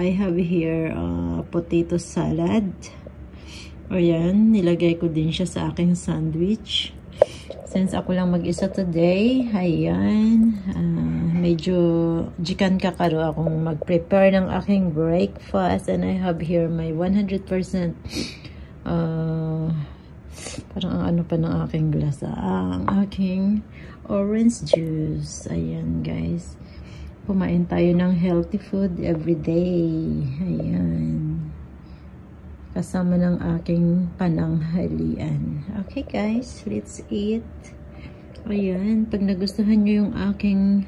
I have here potato salad. Ayan, nilagay ko din siya sa aking sandwich. Since ako lang mag-isa today, ayan, medyo jikan kakaro akong mag-prepare ng aking breakfast. And I have here my 100% parang ano pa ng aking glass, ang aking orange juice. Ayan guys, kumain tayo ng healthy food every day. Ayan, kasama ng aking pananghalian. Okay guys, let's eat. Ayan, pag nagustuhan nyo yung aking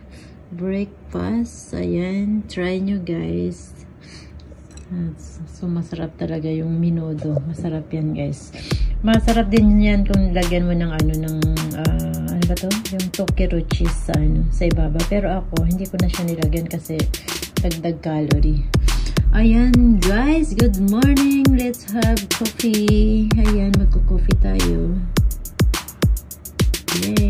breakfast, ayan, try nyo guys. So masarap talaga yung menudo. Masarap yan guys. Masarap din yan kung lagyan mo ng ano ba to? Yung Tokiro cheese sa ibaba. Pero ako, hindi ko na siya nilagyan kasi dagdag calorie. Ayan guys, good morning. Let's have coffee. Ayan, magko-coffee tayo. Yay.